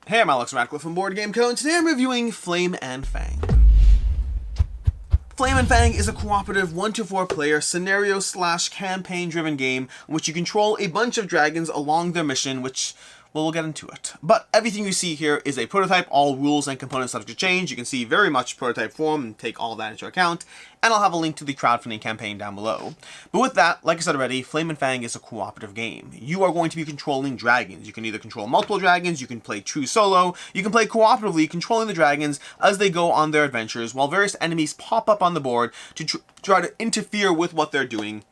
Hey, I'm Alex Radcliffe from Board Game Co. and today I'm reviewing Flame and Fang. Flame and Fang is a cooperative 1-4 player scenario / campaign driven game in which you control a bunch of dragons along their mission, which, well, we'll get into it. But everything you see here is a prototype, all rules and components subject to change. You can see very much prototype form and take all that into account, and I'll have a link to the crowdfunding campaign down below. But with that, like I said already, Flame and Fang is a cooperative game. You are going to be controlling dragons. You can either control multiple dragons, you can play true solo, you can play cooperatively, controlling the dragons as they go on their adventures, while various enemies pop up on the board to try to interfere with what they're doing.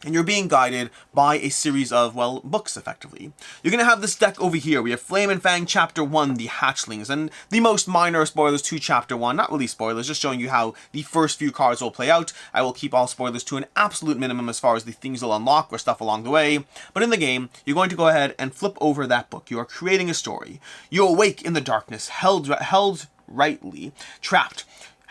And you're being guided by a series of, well, books, effectively. You're going to have this deck over here. We have Flame and Fang Chapter 1, the Hatchlings, and the most minor spoilers to Chapter 1. Not really spoilers, just showing you how the first few cards will play out. I will keep all spoilers to an absolute minimum as far as the things you'll unlock or stuff along the way. But in the game, you're going to go ahead and flip over that book. You are creating a story. You awake in the darkness, held rightly, trapped.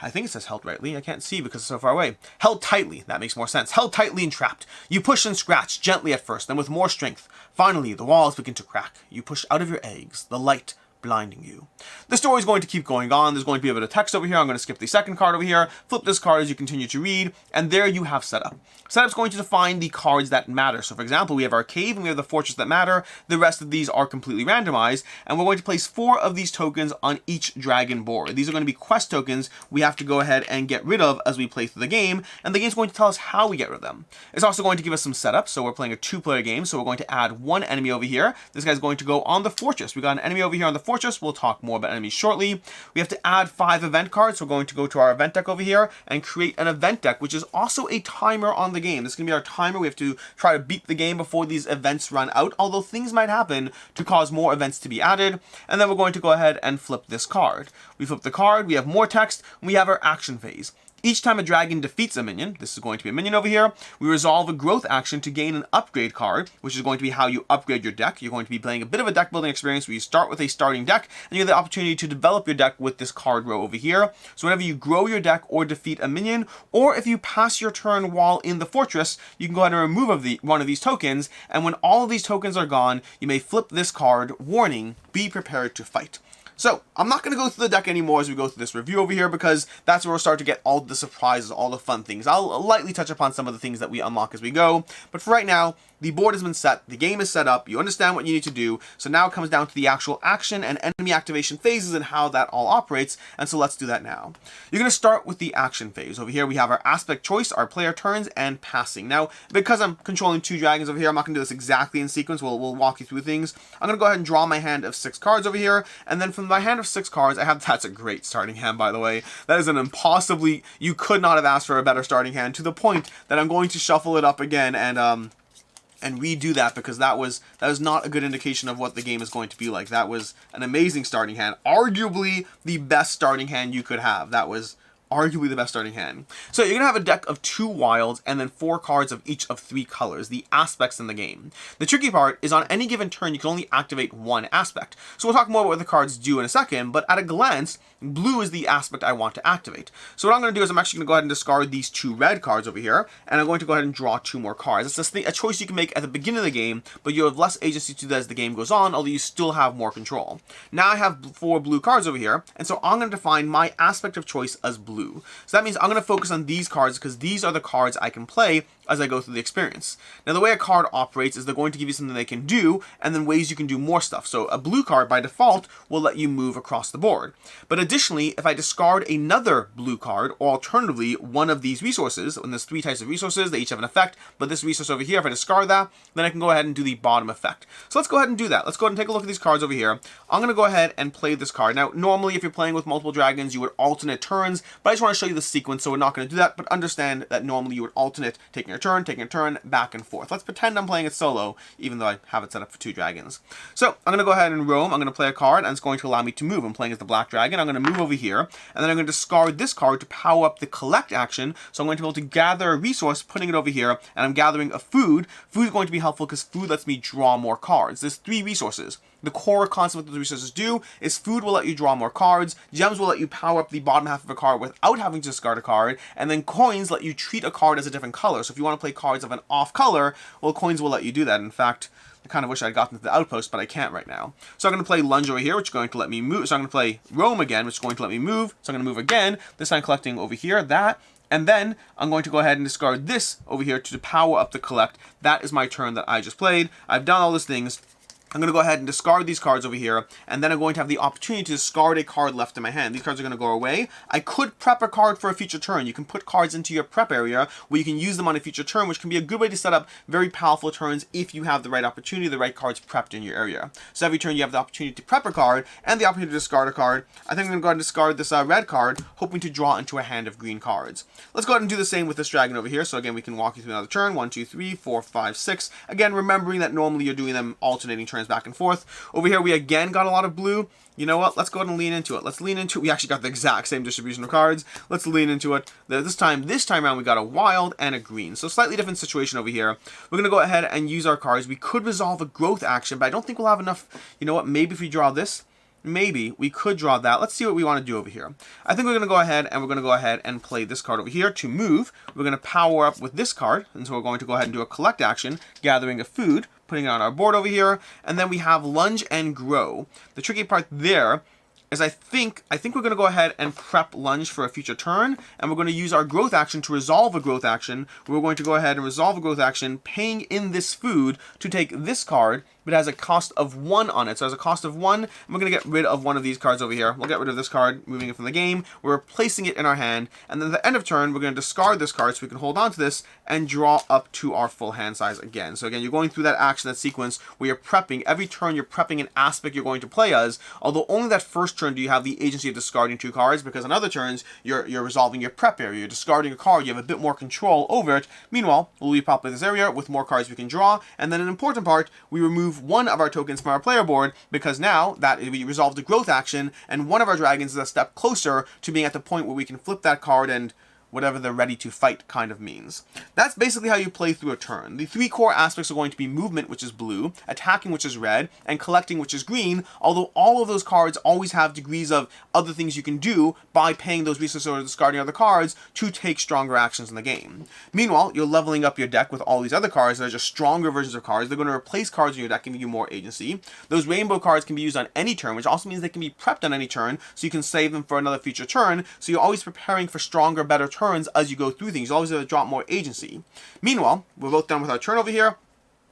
I think it says held rightly. I can't see because it's so far away. Held tightly. That makes more sense. Held tightly and trapped. You push and scratch, gently at first, then with more strength. Finally, the walls begin to crack. You push out of your eggs, the light blinding you. The story is going to keep going on. There's going to be a bit of text over here. I'm going to skip the second card over here, flip this card as you continue to read, and there you have setup. Setup's going to define the cards that matter. So for example, we have our cave and we have the fortress that matter. The rest of these are completely randomized, and we're going to place 4 of these tokens on each dragon board. These are going to be quest tokens we have to go ahead and get rid of as we play through the game, and the game's going to tell us how we get rid of them. It's also going to give us some setup. So we're playing a 2-player game, so we're going to add 1 enemy over here. This guy's going to go on the fortress. We got an enemy over here on the fortress. We'll talk more about enemies shortly. We have to add 5 event cards. So we're going to go to our event deck over here and create an event deck, which is also a timer on the game. This is going to be our timer. We have to try to beat the game before these events run out, although things might happen to cause more events to be added. And then we're going to go ahead and flip this card. We flip the card, we have more text, and we have our action phase. Each time a dragon defeats a minion, this is going to be a minion over here, we resolve a growth action to gain an upgrade card, which is going to be how you upgrade your deck. You're going to be playing a bit of a deck building experience where you start with a starting deck, and you have the opportunity to develop your deck with this card row over here. So whenever you grow your deck or defeat a minion, or if you pass your turn while in the fortress, you can go ahead and remove one of these tokens, and when all of these tokens are gone, you may flip this card, warning, be prepared to fight. So, I'm not going to go through the deck anymore as we go through this review over here, because that's where we'll start to get all the surprises, all the fun things. I'll lightly touch upon some of the things that we unlock as we go, but for right now, the board has been set, the game is set up, you understand what you need to do, so now it comes down to the actual action and enemy activation phases and how that all operates, and so let's do that now. You're going to start with the action phase. Over here we have our aspect choice, our player turns, and passing. Now, because I'm controlling 2 dragons over here, I'm not going to do this exactly in sequence, we'll walk you through things. I'm going to go ahead and draw my hand of 6 cards over here, and then from my hand of 6 cards, that's a great starting hand, by the way. That is you could not have asked for a better starting hand, to the point that I'm going to shuffle it up again and redo that, because that was not a good indication of what the game is going to be like. That was an amazing starting hand, arguably the best starting hand you could have. That was arguably the best starting hand. So you're going to have a deck of 2 wilds and then 4 cards of each of 3 colors, the aspects in the game. The tricky part is on any given turn you can only activate 1 aspect. So we'll talk more about what the cards do in a second, but at a glance, blue is the aspect I want to activate. So what I'm going to do is I'm actually going to go ahead and discard these 2 red cards over here, and I'm going to go ahead and draw 2 more cards. It's just a choice you can make at the beginning of the game, but you have less agency to that as the game goes on, although you still have more control. Now I have 4 blue cards over here, and so I'm going to define my aspect of choice as blue. So that means I'm going to focus on these cards because these are the cards I can play as I go through the experience. Now the way a card operates is they're going to give you something they can do, and then ways you can do more stuff. So a blue card by default will let you move across the board. But additionally, if I discard another blue card, or alternatively one of these resources, and there's 3 types of resources, they each have an effect, but this resource over here, if I discard that, then I can go ahead and do the bottom effect. So let's go ahead and do that. Let's go ahead and take a look at these cards over here. I'm going to go ahead and play this card. Now normally if you're playing with multiple dragons, you would alternate turns, but I just want to show you the sequence, so we're not going to do that, but understand that normally you would alternate taking a turn, back and forth. Let's pretend I'm playing it solo, even though I have it set up for 2 dragons. So I'm going to go ahead and roam. I'm going to play a card, and it's going to allow me to move. I'm playing as the black dragon. I'm going to move over here, and then I'm going to discard this card to power up the collect action. So I'm going to be able to gather a resource, putting it over here, and I'm gathering a food. Food is going to be helpful because food lets me draw more cards. There's 3 resources. The core concept of what the resources do is food will let you draw more cards, gems will let you power up the bottom half of a card without having to discard a card, and then coins let you treat a card as a different color. So if you want to play cards of an off color, well, coins will let you do that. In fact, kind of wish I'd gotten to the outpost, but I can't right now. So I'm going to play lunge over here, which is going to let me move. So I'm going to play roam again, which is going to let me move. So I'm going to move again, this time collecting over here, that. And then I'm going to go ahead and discard this over here to power up the collect. That is my turn that I just played. I've done all these things. I'm going to go ahead and discard these cards over here, and then I'm going to have the opportunity to discard a card left in my hand. These cards are going to go away. I could prep a card for a future turn. You can put cards into your prep area where you can use them on a future turn, which can be a good way to set up very powerful turns if you have the right opportunity, the right cards prepped in your area. So every turn you have the opportunity to prep a card and the opportunity to discard a card. I think I'm going to go ahead and discard this red card, hoping to draw into a hand of green cards. Let's go ahead and do the same with this dragon over here. So again, we can walk you through another turn. 1, 2, 3, 4, 5, 6. Again, remembering that normally you're doing them alternating turns back and forth. Over here, we again got a lot of blue. You know what? Let's go ahead and lean into it. Let's lean into it. We actually got the exact same distribution of cards. Let's lean into it. This time around, we got a wild and a green. So slightly different situation over here. We're going to go ahead and use our cards. We could resolve a growth action, but I don't think we'll have enough. You know what? Maybe if we draw this, maybe we could draw that. Let's see what we want to do over here. I think we're going to go ahead and play this card over here to move. We're going to power up with this card. And so we're going to go ahead and do a collect action, gathering a food, putting it on our board over here, and then we have lunge and grow. The tricky part there is I think we're going to go ahead and prep lunge for a future turn, and we're going to use our growth action to resolve a growth action. We're going to go ahead and resolve a growth action, paying in this food to take this card, but it has a cost of 1 on it. So it has a cost of 1, and we're going to get rid of one of these cards over here. We'll get rid of this card, moving it from the game. We're placing it in our hand, and then at the end of turn, we're going to discard this card so we can hold on to this and draw up to our full hand size again. So again, you're going through that action, that sequence, where you're prepping. Every turn, you're prepping an aspect you're going to play as, although only that first turn do you have the agency of discarding 2 cards, because on other turns, you're resolving your prep area. You're discarding a card, you have a bit more control over it. Meanwhile, we'll repopulate this area with more cards we can draw, and then an important part, we remove one of our tokens from our player board, because now that we resolved the growth action, and one of our dragons is a step closer to being at the point where we can flip that card and whatever the ready to fight kind of means. That's basically how you play through a turn. The 3 core aspects are going to be movement, which is blue, attacking, which is red, and collecting, which is green, although all of those cards always have degrees of other things you can do by paying those resources or discarding other cards to take stronger actions in the game. Meanwhile, you're leveling up your deck with all these other cards that are just stronger versions of cards. They're going to replace cards in your deck, giving you more agency. Those rainbow cards can be used on any turn, which also means they can be prepped on any turn, so you can save them for another future turn, so you're always preparing for stronger, better turns as you go through things. You always have to drop more agency. Meanwhile, we're both done with our turn over here.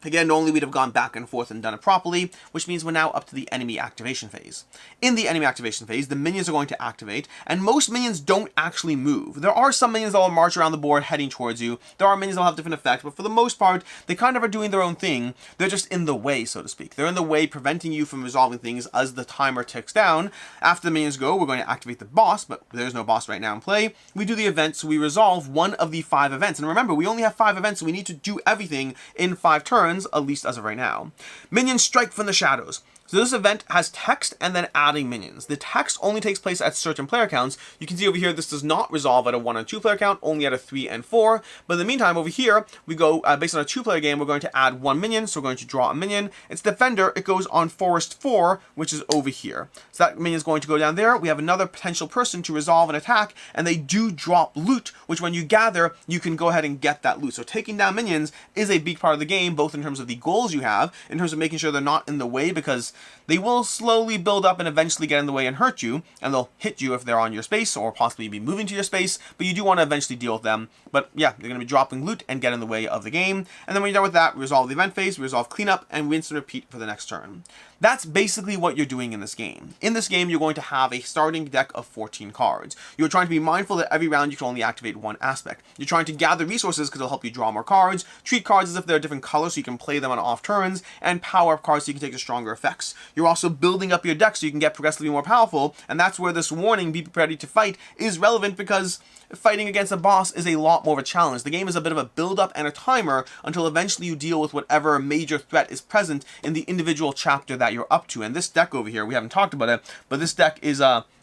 Again, normally we'd have gone back and forth and done it properly, which means we're now up to the enemy activation phase. In the enemy activation phase, the minions are going to activate, and most minions don't actually move. There are some minions that will march around the board heading towards you. There are minions that will have different effects, but for the most part, they kind of are doing their own thing. They're just in the way, so to speak. They're in the way, preventing you from resolving things as the timer ticks down. After the minions go, we're going to activate the boss, but there's no boss right now in play. We do the event, so we resolve one of the 5 events. And remember, we only have 5 events, so we need to do everything in 5 turns, at least as of right now. Minions strike from the shadows. So this event has text and then adding minions. The text only takes place at certain player counts. You can see over here, this does not resolve at a 1 and 2 player count, only at a 3 and 4. But in the meantime, over here, we go, based on a 2 player game, we're going to add 1 minion. So we're going to draw a minion. It's Defender. It goes on Forest 4, which is over here. So that minion is going to go down there. We have another potential person to resolve an attack, and they do drop loot, which when you gather, you can go ahead and get that loot. So taking down minions is a big part of the game, both in terms of the goals you have, in terms of making sure they're not in the way, because they will slowly build up and eventually get in the way and hurt you, and they'll hit you if they're on your space or possibly be moving to your space, but you do want to eventually deal with them. But yeah, they're going to be dropping loot and get in the way of the game. And then when you're done with that, we resolve the event phase, we resolve cleanup, and rinse and repeat for the next turn. That's basically what you're doing in this game. In this game, you're going to have a starting deck of 14 cards. You're trying to be mindful that every round you can only activate one aspect. You're trying to gather resources because it'll help you draw more cards, treat cards as if they're different colors so you can play them on off turns, and power up cards so you can take the stronger effects. You're also building up your deck so you can get progressively more powerful, and that's where this warning, be prepared to fight, is relevant, because fighting against a boss is a lot more of a challenge. The game is a bit of a build-up and a timer until eventually you deal with whatever major threat is present in the individual chapter that you're up to. And this deck over here, we haven't talked about it, but this deck is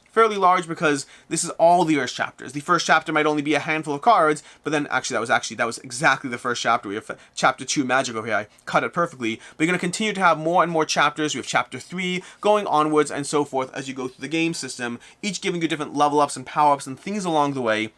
fairly large because this is all the Earth chapters. The first chapter might only be a handful of cards, but then that was exactly the first chapter. We have chapter 2 magic over here. I cut it perfectly. But you're going to continue to have more and more chapters. We have chapter 3 going onwards and so forth as you go through the game system, each giving you different level ups and power ups and things along the way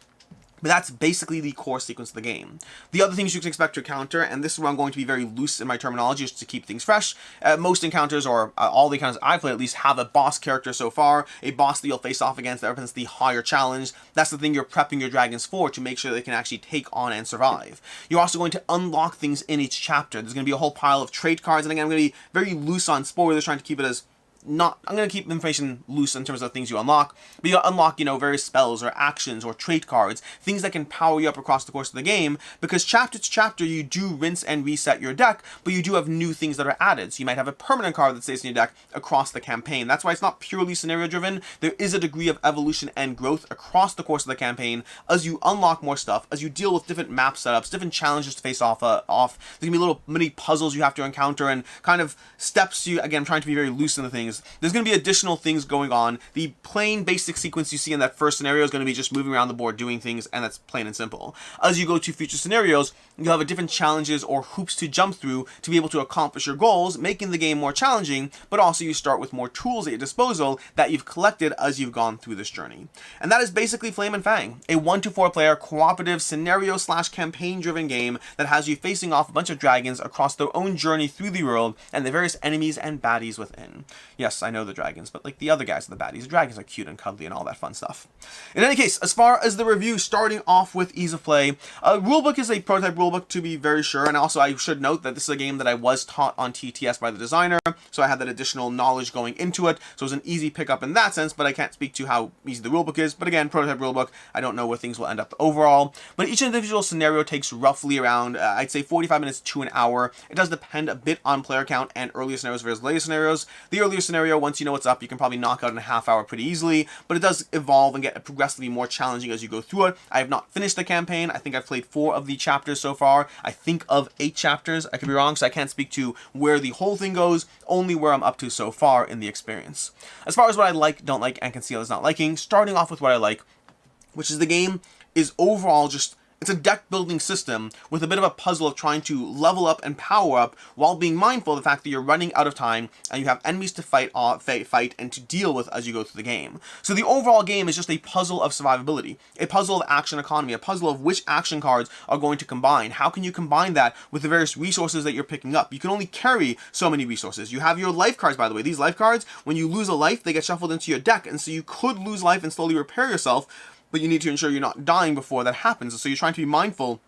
But that's basically the core sequence of the game. The other things you can expect to encounter, and this is where I'm going to be very loose in my terminology just to keep things fresh. Most encounters, or all the encounters I've played at least, have a boss character so far, a boss that you'll face off against that represents the higher challenge. That's the thing you're prepping your dragons for, to make sure they can actually take on and survive. You're also going to unlock things in each chapter. There's going to be a whole pile of trait cards, and again, I'm going to be very loose on spoilers, trying to keep it as I'm going to keep information loose in terms of things you unlock, but you unlock, various spells or actions or trait cards, things that can power you up across the course of the game, because chapter to chapter you do rinse and reset your deck, but you do have new things that are added. So you might have a permanent card that stays in your deck across the campaign. That's why it's not purely scenario driven. There is a degree of evolution and growth across the course of the campaign as you unlock more stuff, as you deal with different map setups, different challenges to face off. There's going to be little mini puzzles you have to encounter and kind of steps again, I'm trying to be very loose in the things. There's going to be additional things going on. The plain basic sequence you see in that first scenario is going to be just moving around the board doing things, and that's plain and simple. As you go to future scenarios, you'll have different challenges or hoops to jump through to be able to accomplish your goals, making the game more challenging, but also you start with more tools at your disposal that you've collected as you've gone through this journey. And that is basically Flame Fang, a 1-4 player cooperative scenario/campaign driven game that has you facing off a bunch of dragons across their own journey through the world and the various enemies and baddies within. Yes, I know the dragons, but like the other guys are the baddies. The dragons are cute and cuddly and all that fun stuff. In any case, as far as the review, starting off with ease of play, rulebook is a prototype rulebook to be very sure, and also I should note that this is a game that I was taught on TTS by the designer, so I had that additional knowledge going into it, so it was an easy pickup in that sense, but I can't speak to how easy the rulebook is. But again, prototype rulebook, I don't know where things will end up overall, but each individual scenario takes roughly around, I'd say 45 minutes to an hour. It does depend a bit on player count and earlier scenarios versus later scenarios. The earlier scenario, once you know what's up, you can probably knock out in a half hour pretty easily, but it does evolve and get progressively more challenging as you go through it. I have not finished the campaign. I think I've played 4 of the chapters so far. I think of 8 chapters. I could be wrong, so I can't speak to where the whole thing goes, only where I'm up to so far in the experience. As far as what I like, don't like, and can see others not liking, starting off with what I like, which is the game is overall just, it's a deck building system with a bit of a puzzle of trying to level up and power up while being mindful of the fact that you're running out of time and you have enemies to fight and to deal with as you go through the game. So the overall game is just a puzzle of survivability, a puzzle of action economy, a puzzle of which action cards are going to combine. How can you combine that with the various resources that you're picking up? You can only carry so many resources. You have your life cards, by the way. These life cards, when you lose a life, they get shuffled into your deck, and so you could lose life and slowly repair yourself, but you need to ensure you're not dying before that happens. So you're trying to be mindful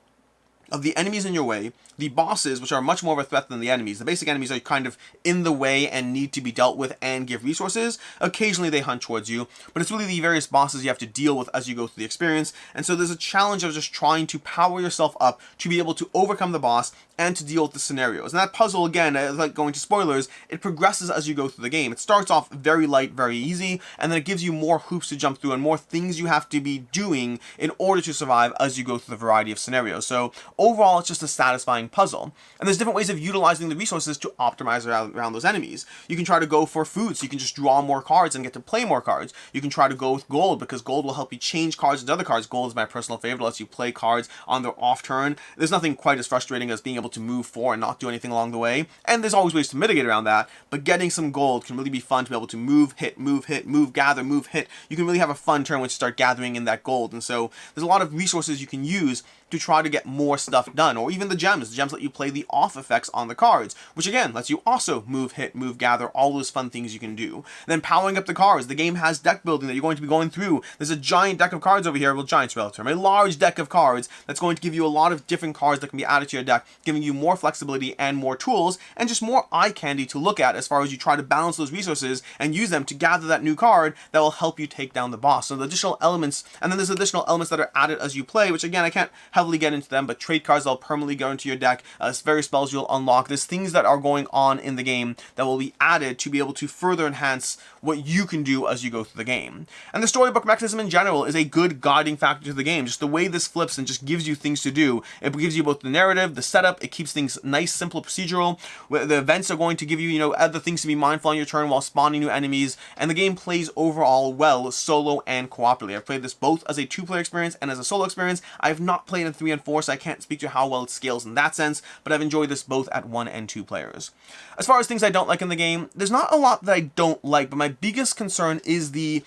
of the enemies in your way, the bosses, which are much more of a threat than the enemies. The basic enemies are kind of in the way and need to be dealt with and give resources. Occasionally they hunt towards you, but it's really the various bosses you have to deal with as you go through the experience. And so there's a challenge of just trying to power yourself up to be able to overcome the boss and to deal with the scenarios. And that puzzle, again, like going to spoilers, it progresses as you go through the game. It starts off very light, very easy, and then it gives you more hoops to jump through and more things you have to be doing in order to survive as you go through the variety of scenarios. So overall, it's just a satisfying puzzle. And there's different ways of utilizing the resources to optimize around those enemies. You can try to go for food, so you can just draw more cards and get to play more cards. You can try to go with gold, because gold will help you change cards into other cards. Gold is my personal favorite. It lets you play cards on their off turn. There's nothing quite as frustrating as being able to move forward and not do anything along the way. And there's always ways to mitigate around that, but getting some gold can really be fun to be able to move, hit, move, gather, move, hit. You can really have a fun turn once you start gathering in that gold. And so there's a lot of resources you can use to try to get more stuff done, or even the gems. The gems let you play the off effects on the cards, which again lets you also move, hit, move, gather, all those fun things you can do. Then powering up the cards. The game has deck building that you're going to be going through. There's a giant deck of cards over here. Well, giant's relative term. A large deck of cards that's going to give you a lot of different cards that can be added to your deck, giving you more flexibility and more tools, and just more eye candy to look at as far as you try to balance those resources and use them to gather that new card that will help you take down the boss. So the additional elements, and then there's additional elements that are added as you play, which again, I can't heavily get into them, but trade cards that'll permanently go into your deck, various spells you'll unlock. There's things that are going on in the game that will be added to be able to further enhance what you can do as you go through the game. And the storybook mechanism in general is a good guiding factor to the game. Just the way this flips and just gives you things to do. It gives you both the narrative, the setup, it keeps things nice, simple, procedural. The events are going to give you, other things to be mindful on your turn while spawning new enemies, and the game plays overall well, solo and cooperatively. I've played this both as a 2-player experience and as a solo experience. I have not played in 3 and 4, so I can't speak to how well it scales in that sense, but I've enjoyed this both at 1 and 2 players. As far as things I don't like in the game, there's not a lot that I don't like, but my biggest concern is the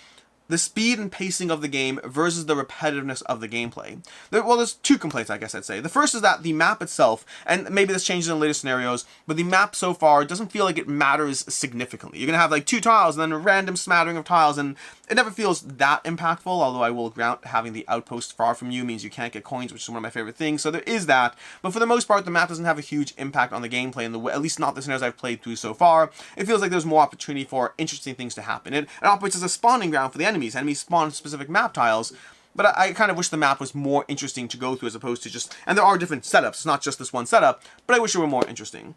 the speed and pacing of the game versus the repetitiveness of the gameplay. Well, there's two complaints, I guess I'd say. The first is that the map itself, and maybe this changes in later scenarios, but the map so far doesn't feel like it matters significantly. You're going to have like 2 tiles and then a random smattering of tiles, and it never feels that impactful, although I will grant having the outpost far from you means you can't get coins, which is one of my favorite things, so there is that. But for the most part, the map doesn't have a huge impact on the gameplay, in at least not the scenarios I've played through so far. It feels like there's more opportunity for interesting things to happen. It operates as a spawning ground for the enemies. Enemies spawn specific map tiles, but I kind of wish the map was more interesting to go through as opposed to just, and there are different setups, it's not just this one setup, but I wish it were more interesting.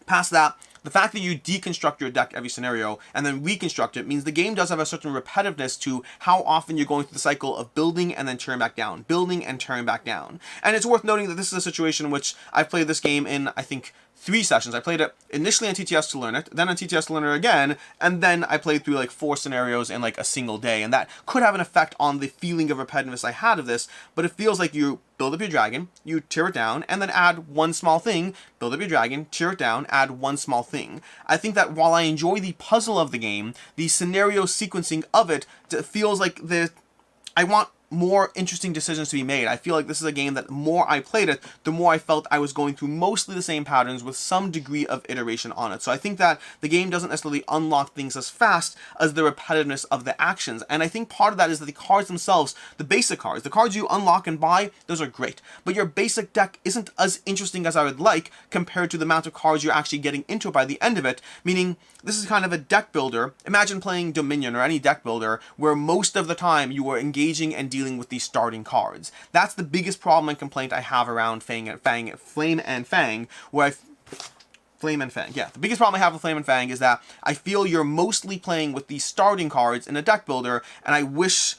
Past that, the fact that you deconstruct your deck every scenario and then reconstruct it means the game does have a certain repetitiveness to how often you're going through the cycle of building and then tearing back down, building and tearing back down. And it's worth noting that this is a situation in which I've played this game in, I think, 3 sessions. I played it initially on TTS to learn it, then on TTS to learn it again, and then I played through like 4 scenarios in like a single day, and that could have an effect on the feeling of repetitiveness I had of this, but it feels like you build up your dragon, you tear it down, and then add one small thing, build up your dragon, tear it down, add one small thing. I think that while I enjoy the puzzle of the game, the scenario sequencing of it feels like I want more interesting decisions to be made. I feel like this is a game that the more I played it, the more I felt I was going through mostly the same patterns with some degree of iteration on it. So I think that the game doesn't necessarily unlock things as fast as the repetitiveness of the actions. And I think part of that is that the cards themselves, the basic cards, the cards you unlock and buy, those are great. But your basic deck isn't as interesting as I would like compared to the amount of cards you're actually getting into by the end of it, meaning this is kind of a deck builder. Imagine playing Dominion or any deck builder where most of the time you are engaging and dealing with these starting cards. That's the biggest problem and complaint I have around Flame and Fang, where Flame and Fang. Yeah, the biggest problem I have with Flame and Fang is that I feel you're mostly playing with these starting cards in a deck builder, and I wish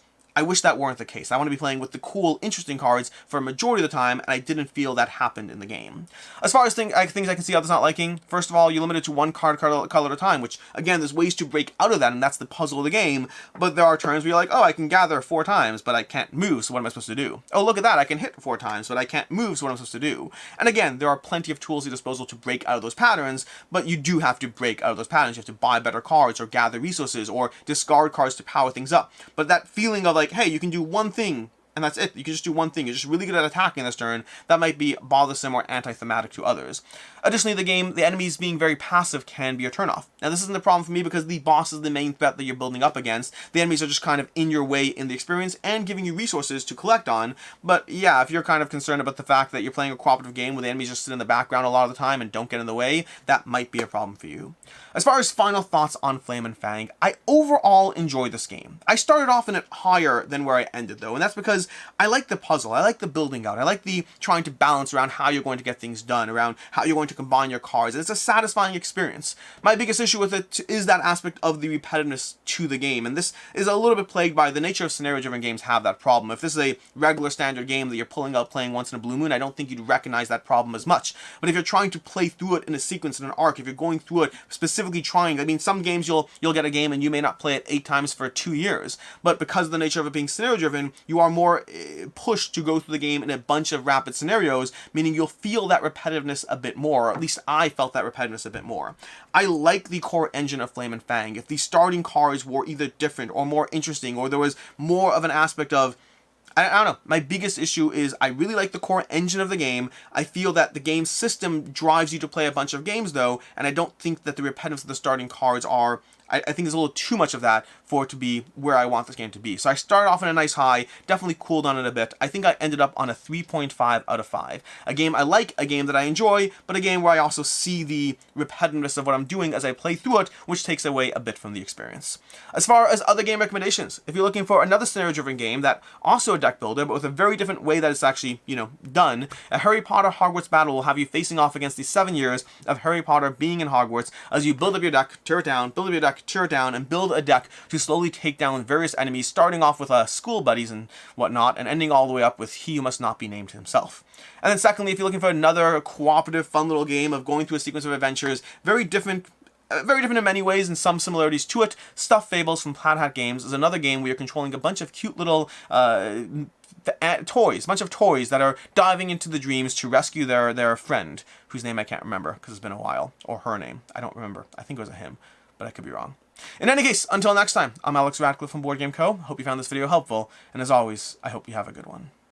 that weren't the case. I want to be playing with the cool, interesting cards for a majority of the time, and I didn't feel that happened in the game. As far as things I can see others not liking, first of all, you're limited to 1 card color at a time, which, again, there's ways to break out of that, and that's the puzzle of the game, but there are turns where you're like, oh, I can gather 4 times, but I can't move, so what am I supposed to do? Oh, look at that, I can hit 4 times, but I can't move, so what am I supposed to do? And again, there are plenty of tools at your disposal to break out of those patterns, but you do have to break out of those patterns. You have to buy better cards, or gather resources, or discard cards to power things up. But that feeling of like, hey, you can do one thing, and that's it. You can just do one thing. You're just really good at attacking this turn. That might be bothersome or anti-thematic to others. Additionally, the enemies being very passive can be a turnoff. Now, this isn't the problem for me because the boss is the main threat that you're building up against. The enemies are just kind of in your way in the experience and giving you resources to collect on. But yeah, if you're kind of concerned about the fact that you're playing a cooperative game where the enemies just sit in the background a lot of the time and don't get in the way, that might be a problem for you. As far as final thoughts on Flame and Fang, I overall enjoyed this game. I started off in it higher than where I ended though, and that's because I like the puzzle, I like the building out, I like the trying to balance around how you're going to get things done, around how you're going to combine your cards. It's a satisfying experience. My biggest issue with it is that aspect of the repetitiveness to the game, and this is a little bit plagued by the nature of scenario-driven games have that problem. If this is a regular standard game that you're pulling out playing once in a blue moon, I don't think you'd recognize that problem as much. But if you're trying to play through it in a sequence, in an arc, if you're going through it specifically trying, I mean, some games you'll get a game and you may not play it 8 times for 2 years, but because of the nature of it being scenario-driven, you are more pushed to go through the game in a bunch of rapid scenarios, meaning you'll feel that repetitiveness a bit more, or at least I felt that repetitiveness a bit more. I like the core engine of Flame and Fang. If the starting cards were either different or more interesting, or there was more of an aspect of, I don't know, my biggest issue is I really like the core engine of the game. I feel that the game system drives you to play a bunch of games though, and I don't think that the repetitiveness of the starting cards are, I think there's a little too much of that for it to be where I want this game to be. So I started off in a nice high, definitely cooled on it a bit. I think I ended up on a 3.5 out of 5. A game I like, a game that I enjoy, but a game where I also see the repetitiveness of what I'm doing as I play through it, which takes away a bit from the experience. As far as other game recommendations, if you're looking for another scenario-driven game that also a deck builder, but with a very different way that it's actually, done, a Harry Potter Hogwarts battle will have you facing off against the 7 years of Harry Potter being in Hogwarts as you build up your deck, tear it down, build up your deck, tear it down, and build a deck to slowly take down various enemies, starting off with school buddies and whatnot, and ending all the way up with he who must not be named himself. And then secondly, if you're looking for another cooperative, fun little game of going through a sequence of adventures, very different in many ways and some similarities to it, Stuffed Fables from Plaid Hat Games is another game where you're controlling a bunch of cute little toys, a bunch of toys that are diving into the dreams to rescue their friend, whose name I can't remember because it's been a while, or her name, I don't remember, I think it was a him, but I could be wrong. In any case, until next time, I'm Alex Radcliffe from Board Game Co. Hope you found this video helpful, and as always, I hope you have a good one.